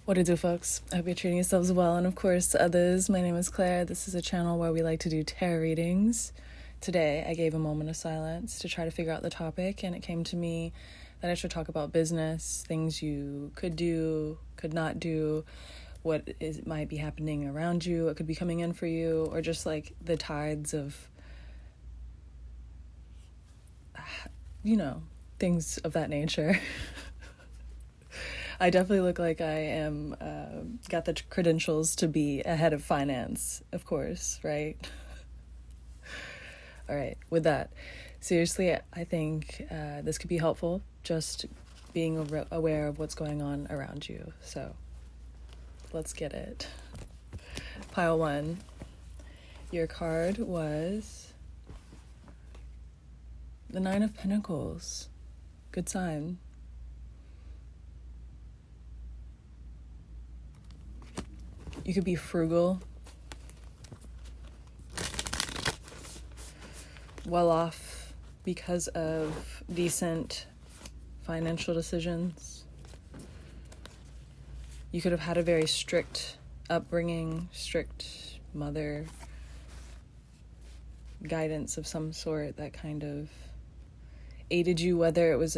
What to do, folks? I hope you're treating yourselves well, and of course to others. My name is Claire. This is a channel where we like to do tarot readings. Today I gave a moment of silence to try to figure out the topic, and it came to me that I should talk about business, things you could do, could not do, might be happening around you, what could be coming in for you, or just like the tides of, things of that nature. I definitely look like I am got the credentials to be a head of finance, of course, right? All right, with that, seriously, I think this could be helpful, just being aware of what's going on around you. So let's get it. Pile 1. Your card was the 9 of Pentacles. Good sign. You could be frugal, well off because of decent financial decisions. You could have had a very strict upbringing, strict mother, guidance of some sort that kind of aided you, whether it was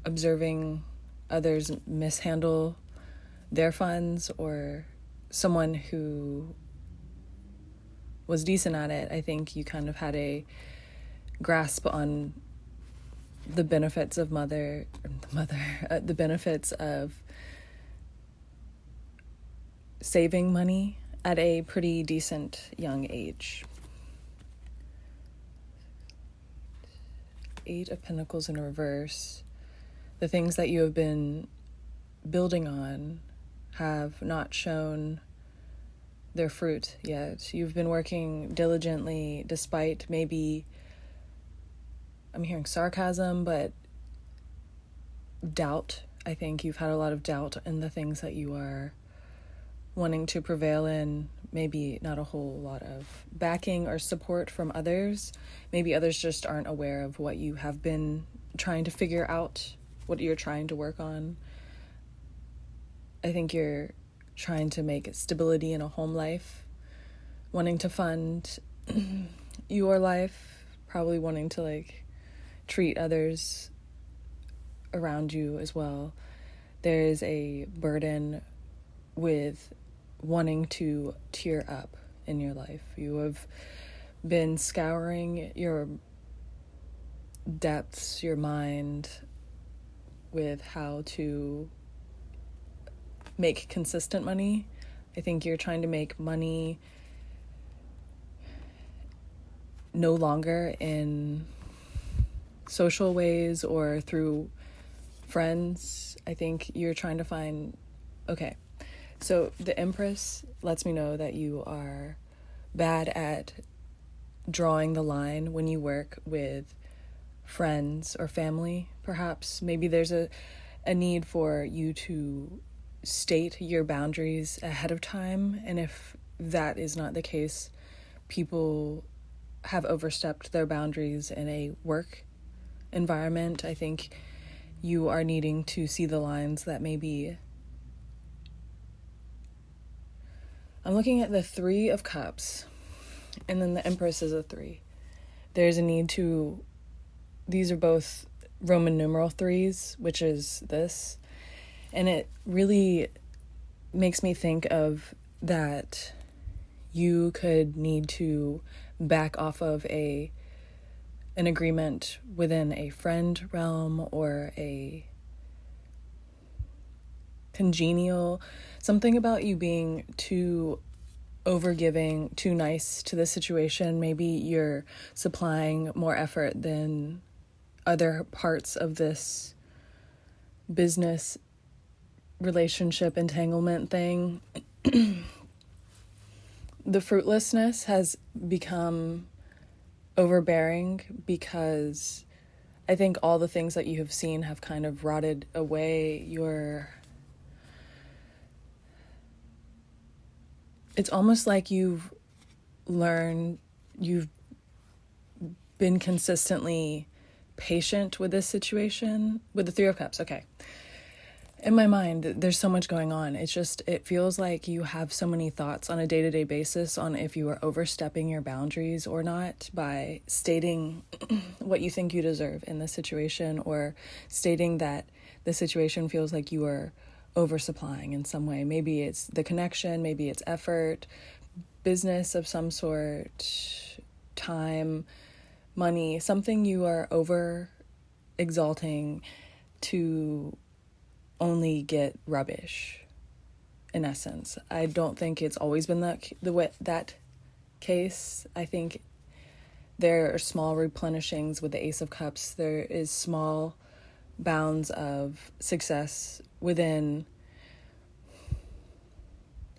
observing others mishandle their funds or someone who was decent at it. I think you kind of had a grasp on the benefits of the benefits of saving money at a pretty decent young age. 8 of Pentacles in reverse. The things that you have been building on have not shown their fruit yet. You've been working diligently despite maybe, I'm hearing sarcasm, but doubt. I think you've had a lot of doubt in the things that you are wanting to prevail in. Maybe not a whole lot of backing or support from others. Maybe others just aren't aware of what you have been trying to figure out, what you're trying to work on. I think you're trying to make stability in a home life, wanting to fund your life, probably wanting to treat others around you as well. There is a burden with wanting to tear up in your life. You have been scouring your depths, your mind, with how to make consistent money. I think you're trying to make money no longer in social ways or through friends. I think you're trying to find, so the Empress lets me know that you are bad at drawing the line when you work with friends or family, perhaps. Maybe there's a need for you to state your boundaries ahead of time, and if that is not the case, people have overstepped their boundaries in a work environment. I think you are needing to see the lines that maybe. I'm looking at the 3 of Cups, and then the Empress is a 3. There's a need to, these are both Roman numeral 3s, which is this. And it really makes me think of that you could need to back off of an agreement within a friend realm or a congenial, something about you being too overgiving, too nice to the situation. Maybe you're supplying more effort than other parts of this business relationship entanglement thing. The fruitlessness has become overbearing because I think all the things that you have seen have kind of rotted away. It's almost like you've been consistently patient with this situation, with the 3 of Cups. Okay. In my mind, there's so much going on. It feels like you have so many thoughts on a day-to-day basis on if you are overstepping your boundaries or not by stating what you think you deserve in this situation, or stating that the situation feels like you are oversupplying in some way. Maybe it's the connection, maybe it's effort, business of some sort, time, money, something you are over exalting to only get rubbish, in essence. I don't think it's always been that case. I think there are small replenishings with the Ace of Cups. There is small bounds of success within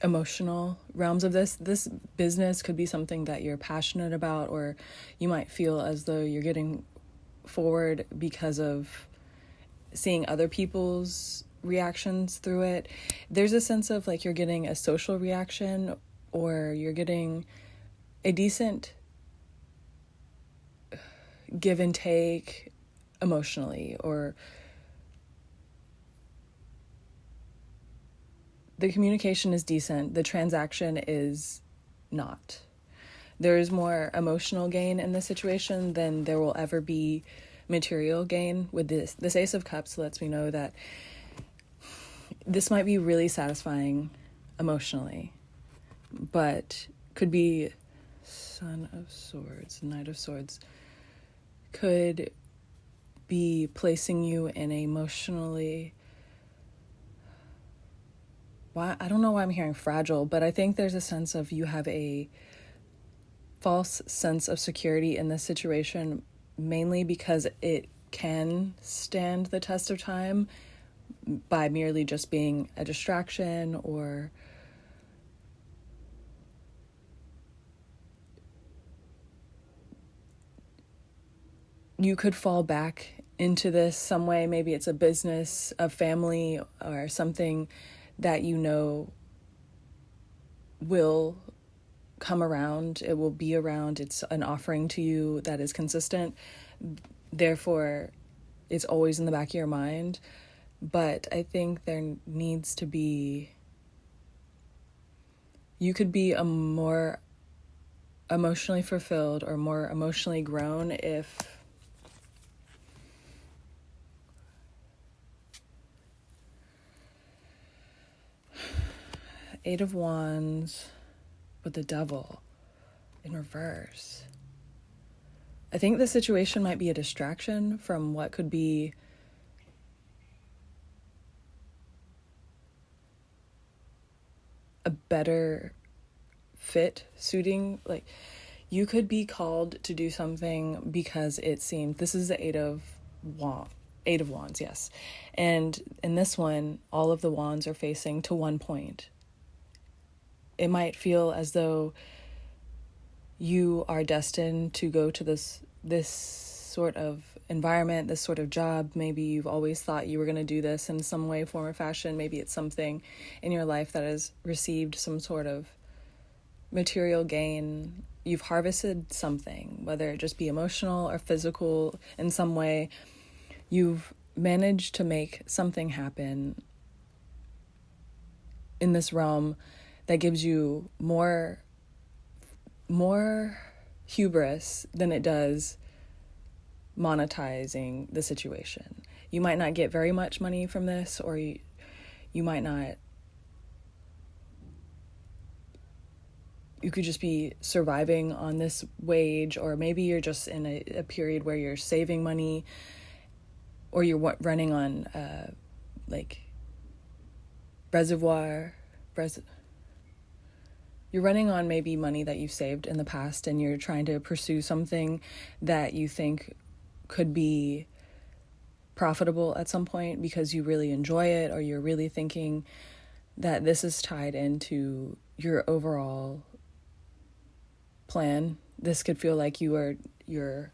emotional realms of this. This business could be something that you're passionate about, or you might feel as though you're getting forward because of seeing other people's reactions through it. There's a sense of like you're getting a social reaction, or you're getting a decent give and take emotionally, or the communication is decent, the transaction is not. There is more emotional gain in this situation than there will ever be material gain with this. This Ace of Cups lets me know that this might be really satisfying emotionally, but could be Son of Swords, Knight of Swords, could be placing you in a emotionally, I don't know why I'm hearing fragile, but I think there's a sense of you have a false sense of security in this situation, mainly because it can stand the test of time by merely just being a distraction, or you could fall back into this some way. Maybe it's a business, a family, or something that you know will come around. It will be around. It's an offering to you that is consistent. Therefore, it's always in the back of your mind. But I think there needs to be, you could be a more emotionally fulfilled or more emotionally grown if Eight of Wands with the Devil in reverse. I think the situation might be a distraction from what could be a better fit suiting. Like, you could be called to do something because it seemed, this is the Eight of Wands, yes. And in this one, all of the wands are facing to one point. It might feel as though you are destined to go to this sort of environment, this sort of job. Maybe you've always thought you were going to do this in some way, form, or fashion. Maybe it's something in your life that has received some sort of material gain. You've harvested something, whether it just be emotional or physical in some way. You've managed to make something happen in this realm that gives you more hubris than it does monetizing the situation. You might not get very much money from this, or you might not. You could just be surviving on this wage, or maybe you're just in a period where you're saving money, or you're running on you're running on maybe money that you've saved in the past, and you're trying to pursue something that you think could be profitable at some point because you really enjoy it, or you're really thinking that this is tied into your overall plan. This could feel like you're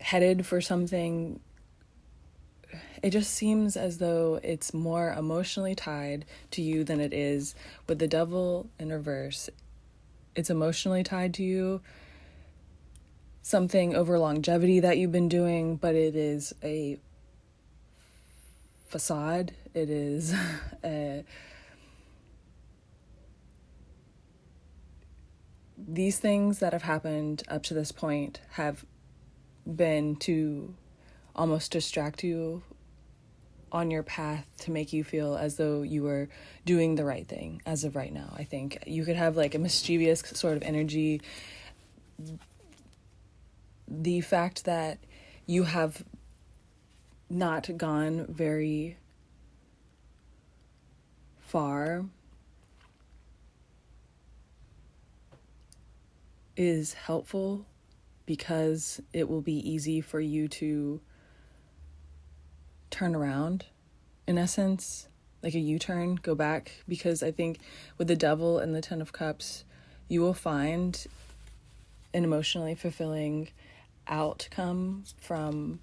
headed for something. It just seems as though it's more emotionally tied to you than it is with the Devil in reverse. It's emotionally tied to you, something over longevity that you've been doing, but it is a facade. It is these things that have happened up to this point have been to almost distract you on your path, to make you feel as though you were doing the right thing as of right now. I think you could have like a mischievous sort of energy. The fact that you have not gone very far is helpful, because it will be easy for you to turn around, in essence, like a U-turn, go back. Because I think with the Devil and the Ten of Cups, you will find an emotionally fulfilling outcome from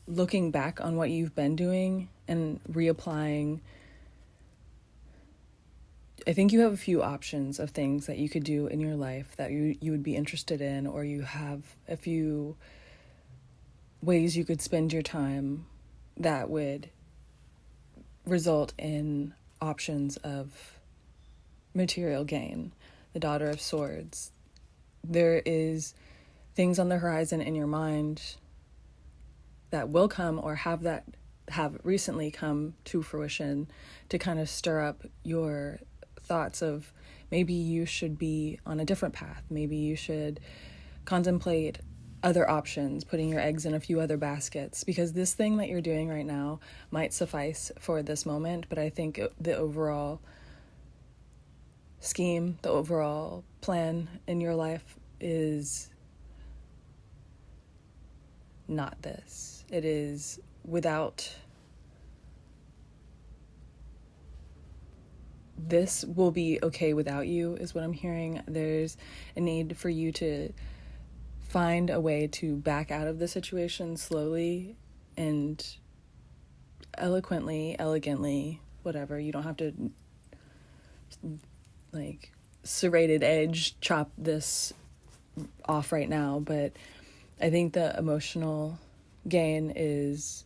looking back on what you've been doing and reapplying. I think you have a few options of things that you could do in your life that you would be interested in, or you have a few ways you could spend your time that would result in options of material gain. The Daughter of Swords. There is things on the horizon in your mind that will come, or have recently come to fruition, to kind of stir up your thoughts of maybe you should be on a different path. Maybe you should contemplate other options, putting your eggs in a few other baskets, because this thing that you're doing right now might suffice for this moment, but I think the overall scheme, the overall plan in your life is not this. It is without this will be okay without you, is what I'm hearing. There's a need for you to find a way to back out of the situation slowly and elegantly, whatever. You don't have to like serrated edge chop this off right now, but I think the emotional gain is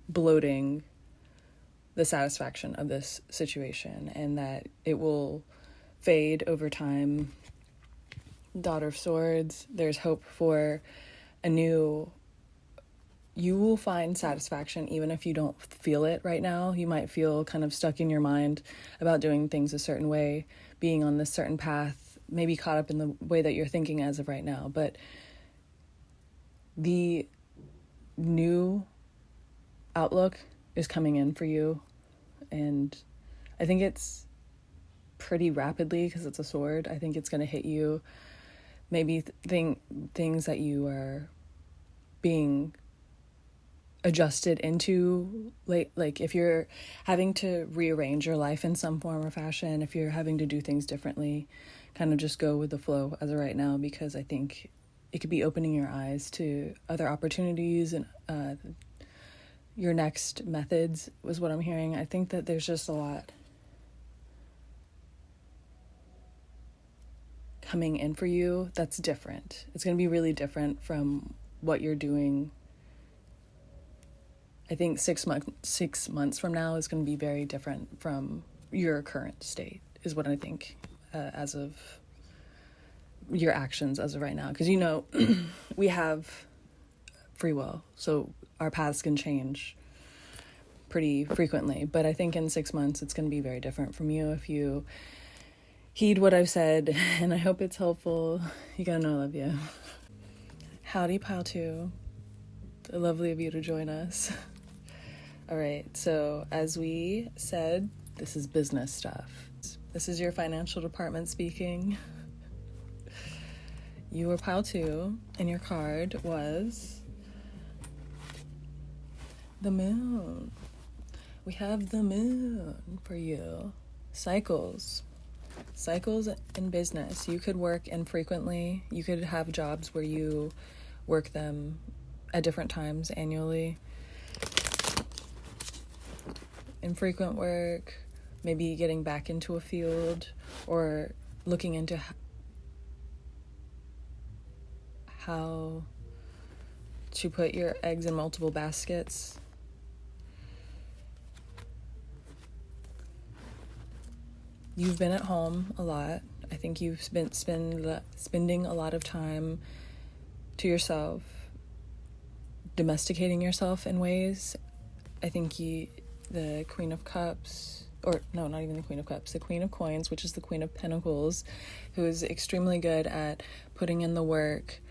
bloating the satisfaction of this situation, and that it will fade over time. Daughter of Swords, there's hope for you will find satisfaction even if you don't feel it right now. You might feel kind of stuck in your mind about doing things a certain way, being on this certain path, maybe caught up in the way that you're thinking as of right now. But the new outlook is coming in for you, and I think it's pretty rapidly, because it's a sword. I think it's going to hit you. Maybe things that you are being adjusted into, like if you're having to rearrange your life in some form or fashion, if you're having to do things differently, kind of just go with the flow as of right now, because I think it could be opening your eyes to other opportunities and your next methods, was what I'm hearing. I think that there's just a lot coming in for you that's different. It's going to be really different from what you're doing. I think 6 months from now is going to be very different from your current state, is what I think, as of your actions as of right now. Because, we have free will, so our paths can change pretty frequently. But I think in 6 months, it's going to be very different from you if you heed what I've said, and I hope it's helpful. You gotta know I love you. Howdy, Pile 2. Lovely of you to join us. All right, so as we said, this is business stuff. This is your financial department speaking. You were Pile 2, and your card was the moon. We have the moon for you. Cycles in business. You could work infrequently. You could have jobs where you work them at different times annually. Infrequent work, maybe getting back into a field, or looking into how to put your eggs in multiple baskets. You've been at home a lot. I think you've been spending a lot of time to yourself, domesticating yourself in ways. I think the Queen of Cups, or no, not even the Queen of Cups, the Queen of Coins, which is the Queen of Pentacles, who is extremely good at putting in the work,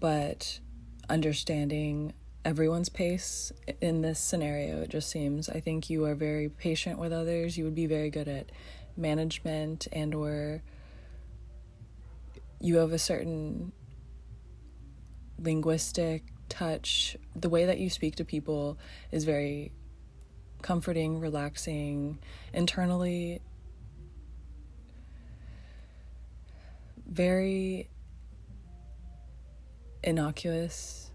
but understanding everyone's pace in this scenario. It just seems, I think you are very patient with others. You would be very good at management, and or you have a certain linguistic touch. The way that you speak to people is very comforting, relaxing, internally very innocuous.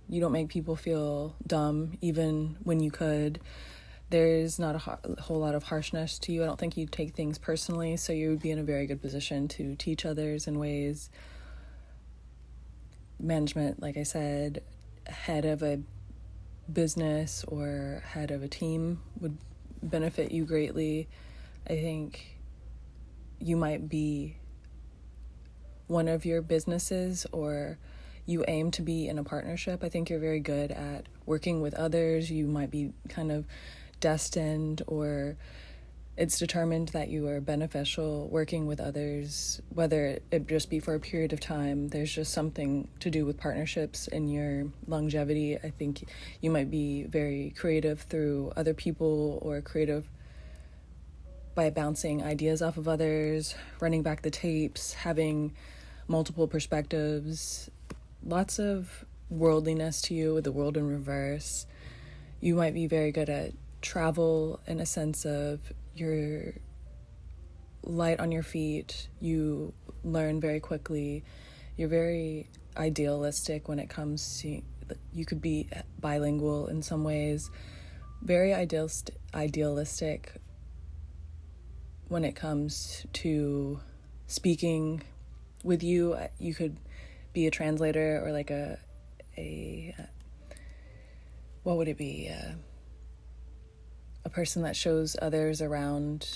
You don't make people feel dumb, even when you could. There's not a whole lot of harshness to you. I don't think you take things personally, so you would be in a very good position to teach others in ways. Management, like I said, head of a business or head of a team would benefit you greatly. I think you might be one of your businesses, or you aim to be in a partnership. I think you're very good at working with others. You might be kind of destined, or it's determined that you are beneficial working with others, whether it just be for a period of time. There's just something to do with partnerships in your longevity. I think you might be very creative through other people, or creative by bouncing ideas off of others, running back the tapes, having multiple perspectives, lots of worldliness to you with the world in reverse. You might be very good at travel in a sense of you're light on your feet. You learn very quickly. You're very idealistic when it comes to, you could be bilingual in some ways, very idealistic when it comes to speaking. With you, you could be a translator, or like a what would it be? A person that shows others around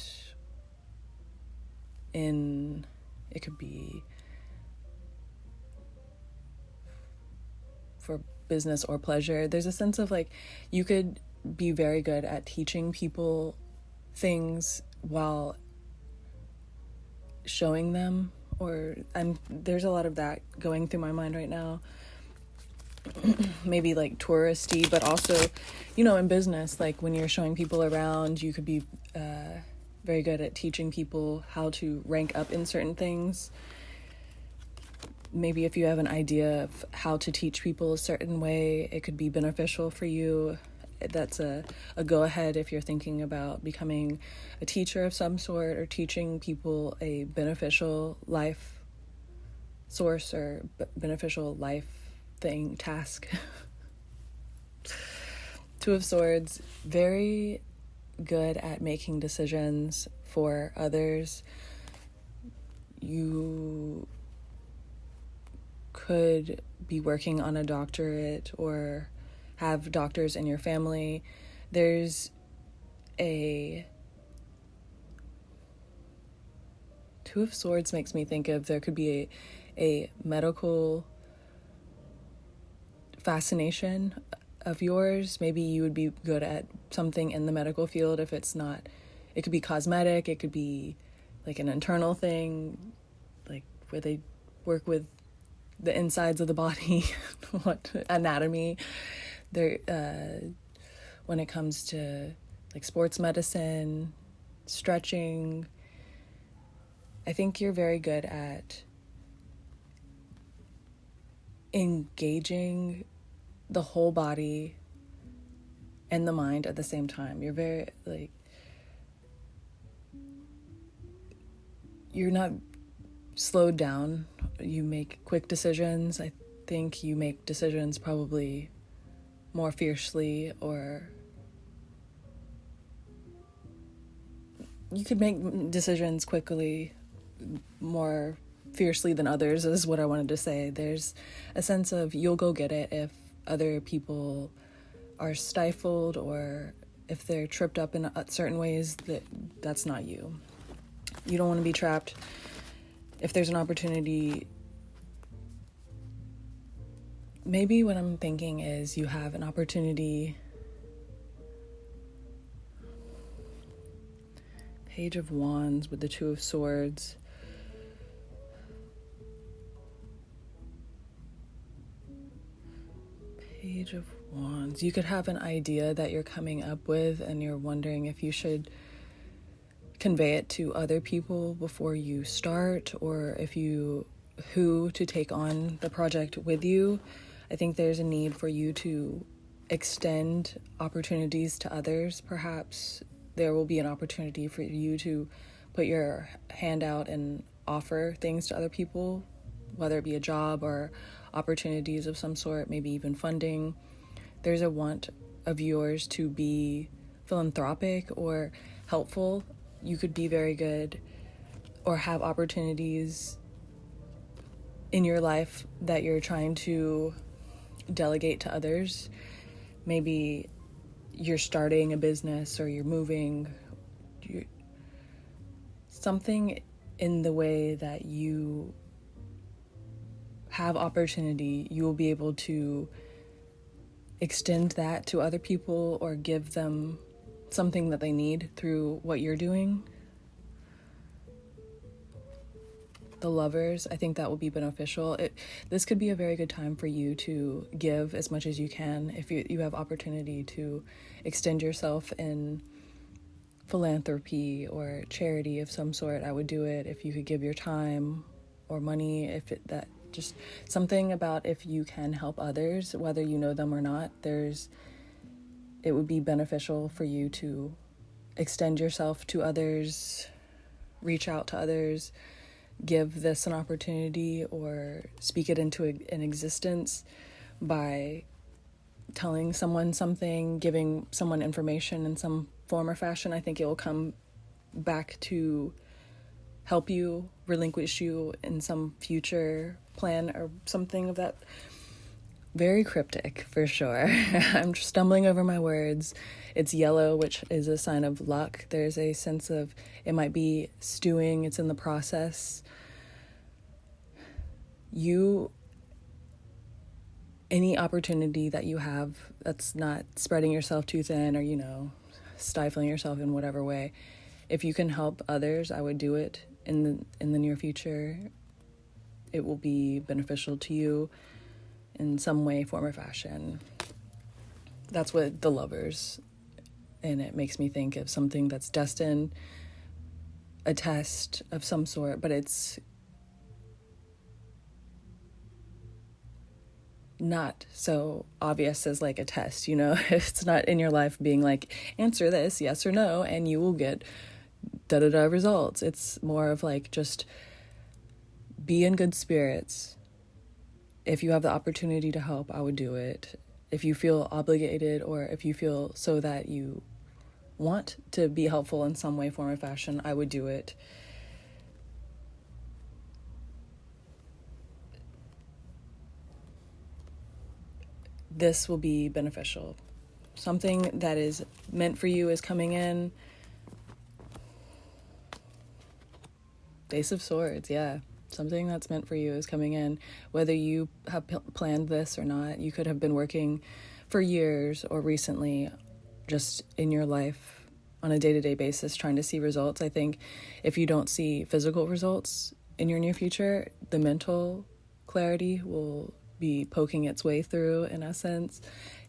it could be for business or pleasure. There's a sense of like, you could be very good at teaching people things while showing them, there's a lot of that going through my mind right now. Maybe like touristy, but also, in business, like when you're showing people around, you could be very good at teaching people how to rank up in certain things. Maybe if you have an idea of how to teach people a certain way, it could be beneficial for you. That's a go-ahead if you're thinking about becoming a teacher of some sort, or teaching people a beneficial life source, or beneficial life task. Two of Swords, very good at making decisions for others. You could be working on a doctorate, or have doctors in your family. There's Two of Swords makes me think of, there could be a medical fascination of yours. Maybe you would be good at something in the medical field. If it's not, it could be cosmetic, it could be like an internal thing, like where they work with the insides of the body, what anatomy. There, when it comes to like sports medicine, stretching, I think you're very good at engaging the whole body and the mind at the same time. You're very, like, you're not slowed down. You make quick decisions. I think you make decisions probably more fiercely, or you could make decisions quickly, more fiercely than others is what I wanted to say. There's a sense of you'll go get it if other people are stifled or if they're tripped up in certain ways. That's not you. You don't want to be trapped. If there's an opportunity, maybe what I'm thinking is you have an opportunity. Page of Wands with the Two of Swords. Page of Wands. You could have an idea that you're coming up with and you're wondering if you should convey it to other people before you start, or who to take on the project with you. I think there's a need for you to extend opportunities to others. Perhaps there will be an opportunity for you to put your hand out and offer things to other people, whether it be a job or opportunities of some sort, maybe even funding. There's a want of yours to be philanthropic or helpful. You could be very good or have opportunities in your life that you're trying to delegate to others. Maybe you're starting a business or you're moving. Something in the way that you have opportunity, you will be able to extend that to other people or give them something that they need through what you're doing. The Lovers, I think that will be beneficial. This could be a very good time for you to give as much as you can. If you have opportunity to extend yourself in philanthropy or charity of some sort, I would do it. If you could give your time or money, just something about if you can help others, whether you know them or not, it would be beneficial for you to extend yourself to others, reach out to others, give this an opportunity or speak it into an existence by telling someone something, giving someone information in some form or fashion. I think it will come back to help you, relinquish you in some future plan or something of that. Very cryptic, for sure. I'm stumbling over my words. It's yellow, which is a sign of luck. There's a sense of it might be stewing. It's in the process. Any opportunity that you have that's not spreading yourself too thin or, stifling yourself in whatever way, if you can help others, I would do it in the near future. It will be beneficial to you in some way, form, or fashion. That's what the Lovers, and it makes me think of something that's destined, a test of some sort, but it's not so obvious as like a test, It's not in your life being like, answer this, yes or no, and you will get da-da-da results. It's more of like, just be in good spirits. If you have the opportunity to help, I would do it. If you feel obligated or if you feel so that you want to be helpful in some way, form, or fashion, I would do it. This will be beneficial. Something that is meant for you is coming in. Ace of Swords, yeah. Something that's meant for you is coming in. Whether you have planned this or not, you could have been working for years or recently just in your life on a day-to-day basis trying to see results. I think if you don't see physical results in your near future, the mental clarity will be poking its way through, in essence.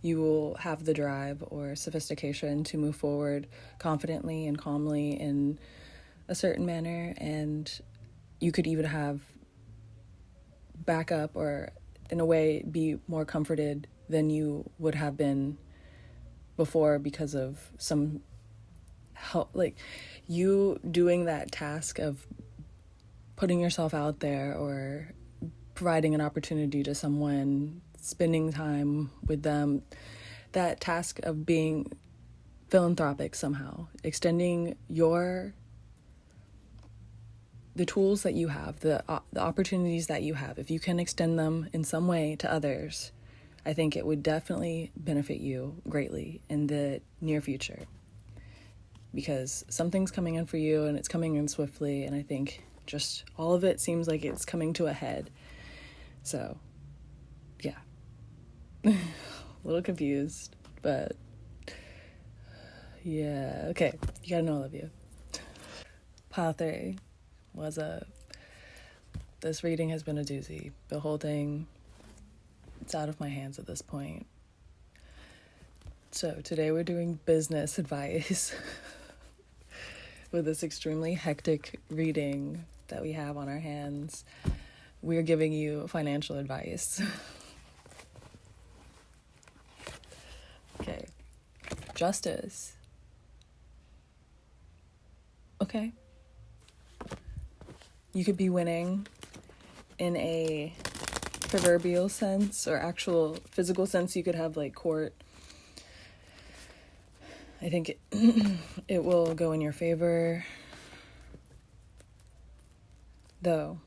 You will have the drive or sophistication to move forward confidently and calmly in a certain manner, and you could even have backup or in a way be more comforted than you would have been before because of some help, like you doing that task of putting yourself out there or providing an opportunity to someone, spending time with them, that task of being philanthropic somehow, extending your the tools that you have, the opportunities that you have, if you can extend them in some way to others, I think it would definitely benefit you greatly in the near future. Because something's coming in for you, and it's coming in swiftly, and I think just all of it seems like it's coming to a head. So, yeah. A little confused, but yeah, okay. You gotta know I love you. Pile 3 was this reading has been a doozy. The whole thing, it's out of my hands at this point. So today we're doing business advice with this extremely hectic reading that we have on our hands. We're giving you financial advice. Okay. Justice. Okay. You could be winning in a proverbial sense or actual physical sense. You could have like court. I think it will go in your favor. Though,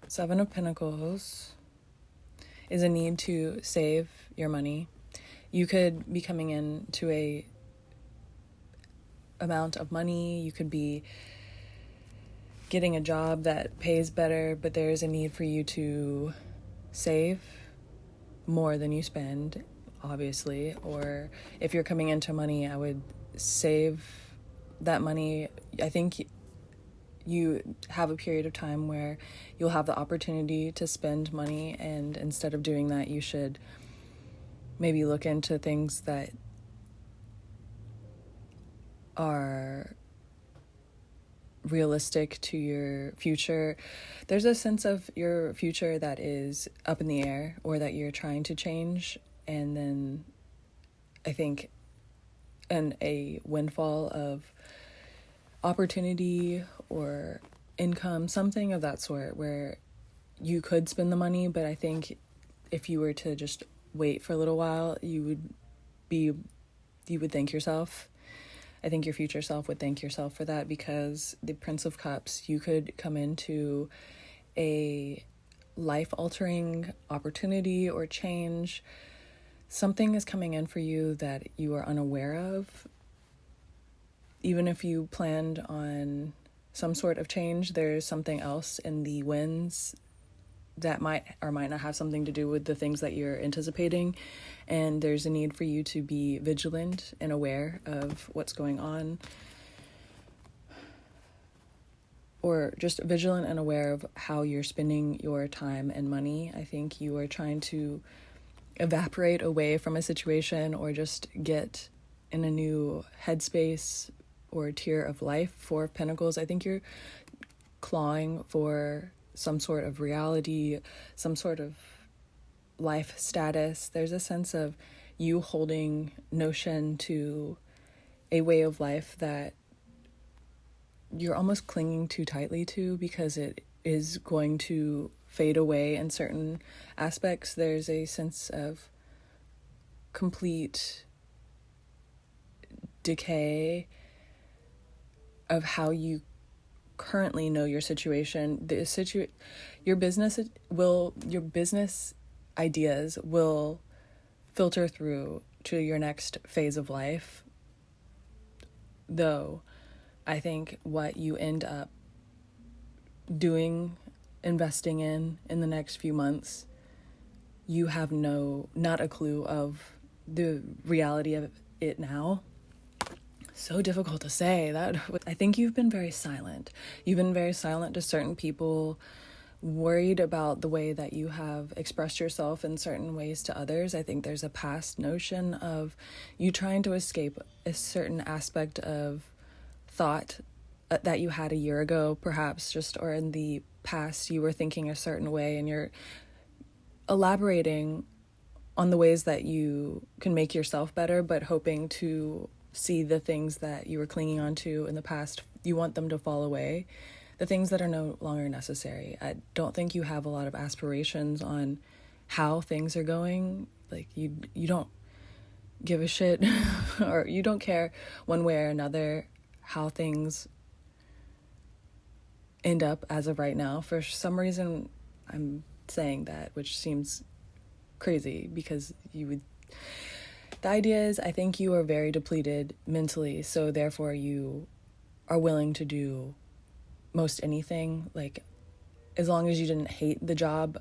7 of Pentacles is a need to save your money. You could be coming into a amount of money. You could be getting a job that pays better, but there's a need for you to save more than you spend, obviously. Or if you're coming into money, I would save that money. I think you have a period of time where you'll have the opportunity to spend money, and instead of doing that, you should maybe look into things that are realistic to your future. There's a sense of your future that is up in the air or that you're trying to change, and then I think a windfall of opportunity or income, something of that sort, where you could spend the money, but I think if you were to just wait for a little while, you would thank yourself. I think your future self would thank yourself for that, because the Prince of Cups, you could come into a life-altering opportunity or change. Something is coming in for you that you are unaware of. Even if you planned on some sort of change, there's something else in the winds that might or might not have something to do with the things that you're anticipating. And there's a need for you to be vigilant and aware of what's going on. Or just vigilant and aware of how you're spending your time and money. I think you are trying to evaporate away from a situation or just get in a new headspace or tier of life. 4 of Pentacles, I think you're clawing for some sort of reality, some sort of life status. There's a sense of you holding notion to a way of life that you're almost clinging too tightly to, because it is going to fade away in certain aspects. There's a sense of complete decay of how you currently know your situation. Your business ideas will filter through to your next phase of life. Though I think what you end up doing, investing in the next few months, you have not a clue of the reality of it now. So difficult to say that. I think you've been very silent. You've been very silent to certain people, worried about the way that you have expressed yourself in certain ways to others. I think there's a past notion of you trying to escape a certain aspect of thought that you had a year ago, perhaps, or in the past you were thinking a certain way, and you're elaborating on the ways that you can make yourself better, but hoping to see the things that you were clinging on to in the past, you want them to fall away, the things that are no longer necessary. I don't think you have a lot of aspirations on how things are going. Like you don't give a shit or you don't care one way or another how things end up as of right now. For some reason, I'm saying that, which seems crazy because the idea is, I think you are very depleted mentally, so therefore you are willing to do most anything. Like, as long as you didn't hate the job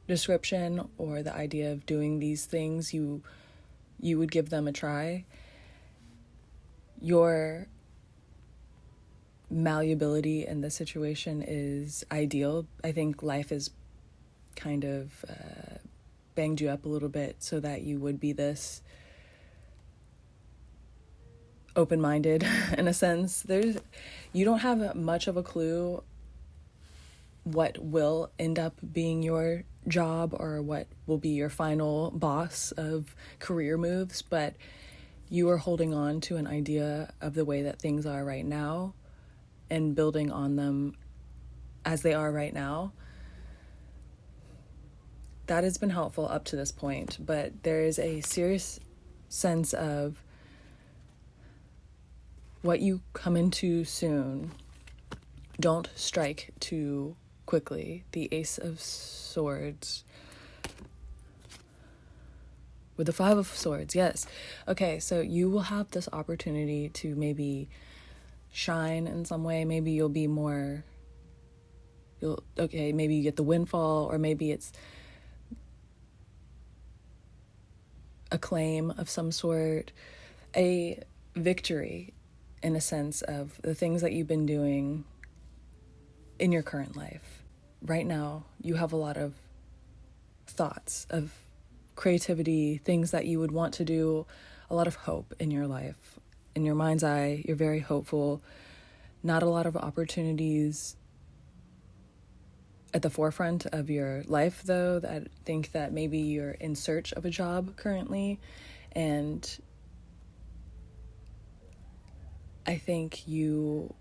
description or the idea of doing these things, you would give them a try. Your malleability in this situation is ideal. I think life has kind of banged you up a little bit so that you would be this open-minded in a sense. You don't have much of a clue what will end up being your job or what will be your final boss of career moves, but you are holding on to an idea of the way that things are right now and building on them as they are right now. That has been helpful up to this point, but there is a serious sense of what you come into soon. Don't strike too quickly. The Ace of Swords with the Five of Swords, yes. Okay, so you will have this opportunity to maybe shine in some way. Maybe you'll be more, maybe you get the windfall, or maybe it's acclaim of some sort, a victory in a sense of the things that you've been doing in your current life. Right now, you have a lot of thoughts of creativity, things that you would want to do, a lot of hope in your life. In your mind's eye, you're very hopeful. Not a lot of opportunities at the forefront of your life, though. I think that maybe you're in search of a job currently, and I think you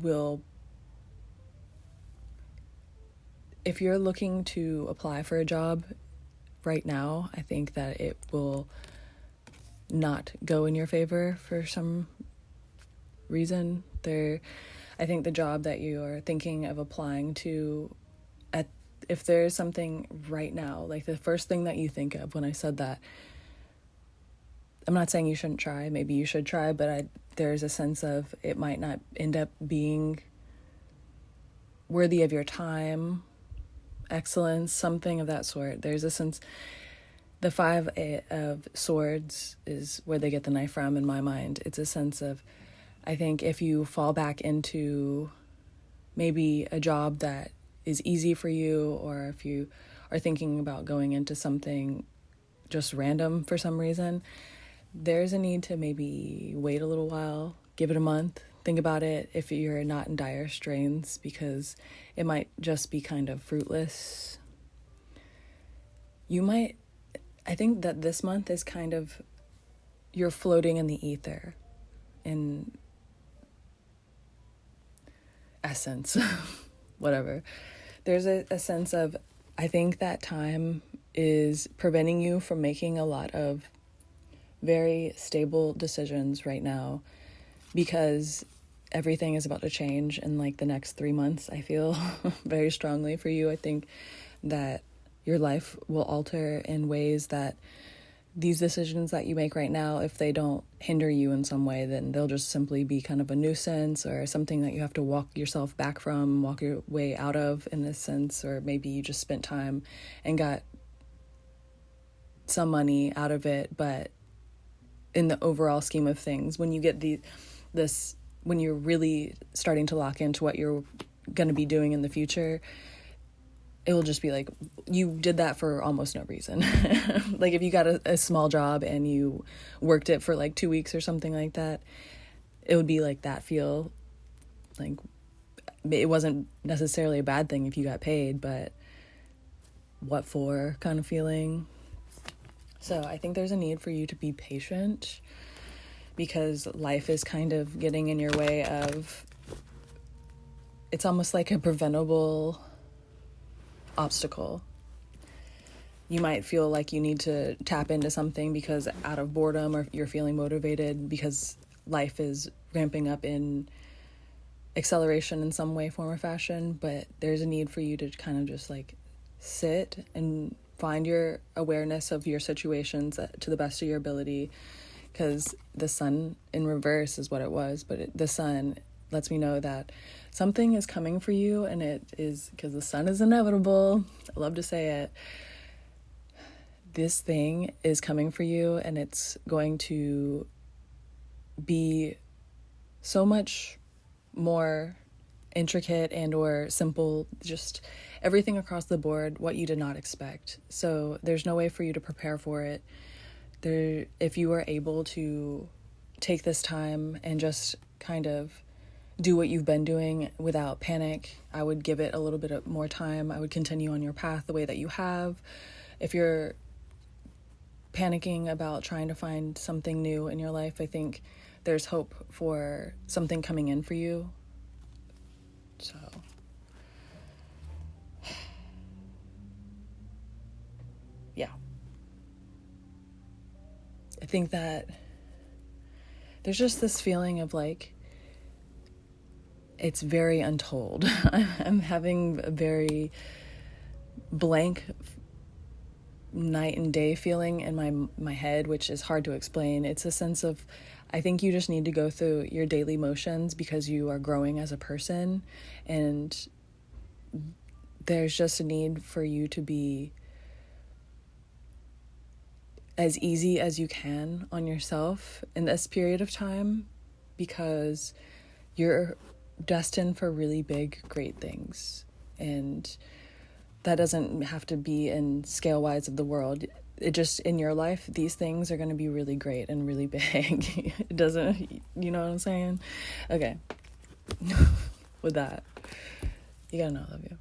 will, if you're looking to apply for a job right now, I think that it will not go in your favor for some reason. I think the job that you are thinking of applying to, if there's something right now, like the first thing that you think of when I said that, I'm not saying you shouldn't try, maybe you should try, but there's a sense of it might not end up being worthy of your time, excellence, something of that sort. There's a sense, the Five of Swords is where they get the knife from in my mind. It's a sense of, I think if you fall back into maybe a job that is easy for you, or if you are thinking about going into something just random for some reason, there's a need to maybe wait a little while, give it a month, think about it if you're not in dire straits, because it might just be kind of fruitless. I think that this month is kind of, you're floating in the ether, in essence, whatever. There's a sense of, I think that time is preventing you from making a lot of very stable decisions right now, because everything is about to change in like the next 3 months. I feel very strongly for you. I think that your life will alter in ways that these decisions that you make right now, if they don't hinder you in some way, then they'll just simply be kind of a nuisance or something that you have to walk yourself back from, walk your way out of in this sense, or maybe you just spent time and got some money out of it. But in the overall scheme of things, when you get when you're really starting to lock into what you're going to be doing in the future, it will just be like you did that for almost no reason. Like if you got a small job and you worked it for like 2 weeks or something like that, it would be like that feel. Like it wasn't necessarily a bad thing if you got paid, but what for kind of feeling. So I think there's a need for you to be patient, because life is kind of getting in your way of, it's almost like a preventable obstacle. You might feel like you need to tap into something because out of boredom, or you're feeling motivated because life is ramping up in acceleration in some way, form, or fashion, but there's a need for you to kind of just like sit and find your awareness of your situations to the best of your ability, because the sun in reverse is what it was, but the sun lets me know that something is coming for you, and it is because the sun is inevitable. I love to say it. This thing is coming for you, and it's going to be so much more intricate and or simple, just everything across the board, what you did not expect. So there's no way for you to prepare for it. If you are able to take this time and just kind of do what you've been doing without panic, I would give it a little bit more time. I would continue on your path the way that you have. If you're panicking about trying to find something new in your life, I think there's hope for something coming in for you. So yeah, I think that there's just this feeling of like it's very untold. I'm having a very blank night and day feeling in my head, which is hard to explain. It's a sense of, I think you just need to go through your daily motions because you are growing as a person, and there's just a need for you to be as easy as you can on yourself in this period of time, because you're destined for really big, great things. And that doesn't have to be in scale wise of the world. It just, in your life, these things are going to be really great and really big. It doesn't, you know what I'm saying? Okay. With that, you gotta know I love you.